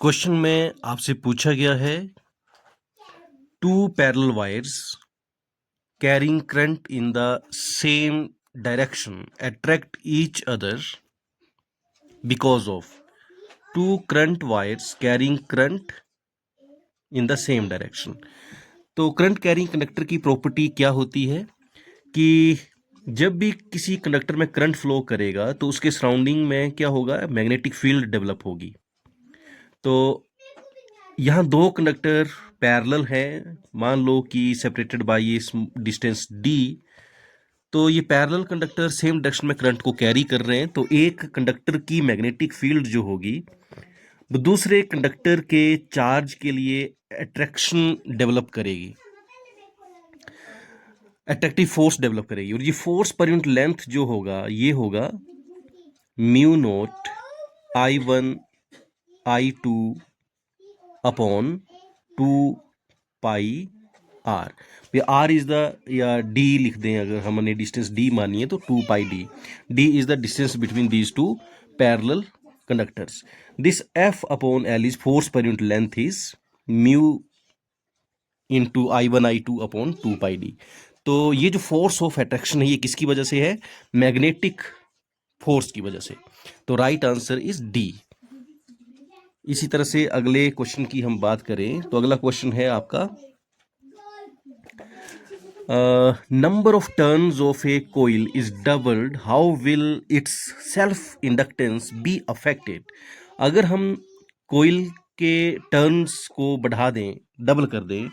Question में आपसे पूछा गया है, two parallel wires carrying current in the same direction attract each other because of two current wires carrying current in the same direction. तो current carrying conductor की property क्या होती है कि जब भी किसी कंडक्टर में करंट फ्लो करेगा तो उसके सराउंडिंग में क्या होगा, मैग्नेटिक फील्ड डेवलप होगी। तो यहाँ दो कंडक्टर पैरेलल हैं, मान लो कि सेपरेटेड बाय ये डिस्टेंस d। तो ये पैरेलल कंडक्टर सेम डायरेक्शन में करंट को कैरी कर रहे हैं, तो एक कंडक्टर की मैग्नेटिक फील्ड जो होगी वो दूसरे कंडक्टर के चार्ज के लिए अट्रैक्शन डेवलप करेगी, अट्रैक्टिव फोर्स डेवलप करेगी। और ये फोर्स पर यूनिट लेंथ जो होगा ये होगा mu naught I1 I2 upon 2 pi R. R is the, या डी लिख दें अगर हमने डिस्टेंस डी मानी है तो 2 pi D. D is the distance between these two parallel conductors. This F upon L is force per unit length is mu into I1 I2 upon 2 pi D. तो ये जो फोर्स ऑफ अट्रैक्शन है ये किसकी वजह से है, magnetic force की वजह से। तो राइट आंसर इज डी। इसी तरह से अगले क्वेश्चन की हम बात करें तो अगला क्वेश्चन है आपका, number of turns of a coil is doubled, how will its self inductance be affected? अगर हम कोयल के टर्न्स को बढ़ा दें, डबल कर दें,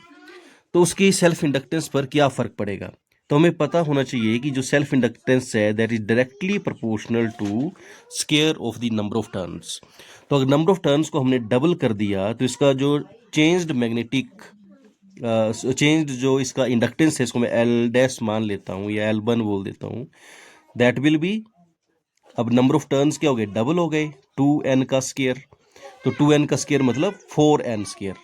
तो उसकी सेल्फ इंडक्टेंस पर क्या फर्क पड़ेगा। तो हमें पता होना चाहिए कि जो सेल्फ इंडक्टेंस है that is directly proportional to square of the number of turns. तो अगर नंबर ऑफ टर्न्स को हमने डबल कर दिया तो इसका जो चेंज्ड मैग्नेटिक चेंज्ड जो इसका इंडक्टेंस है इसको मैं एल डैश मान लेता हूँ या L1 बोल देता हूँ, दैट विल बी, अब नंबर ऑफ टर्न्स क्या हो गए, डबल हो गए, 2n का स्क्वायर। तो 2n का स्क्वायर मतलब 4n स्क्वायर।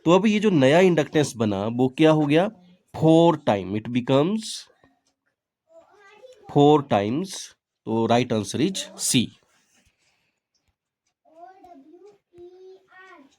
तो अब ये जो नया इंडक्टेंस बना वो क्या हो गया, 4 टाइम, इट बिकम्स 4 टाइम्स। तो राइट आंसर इज सी।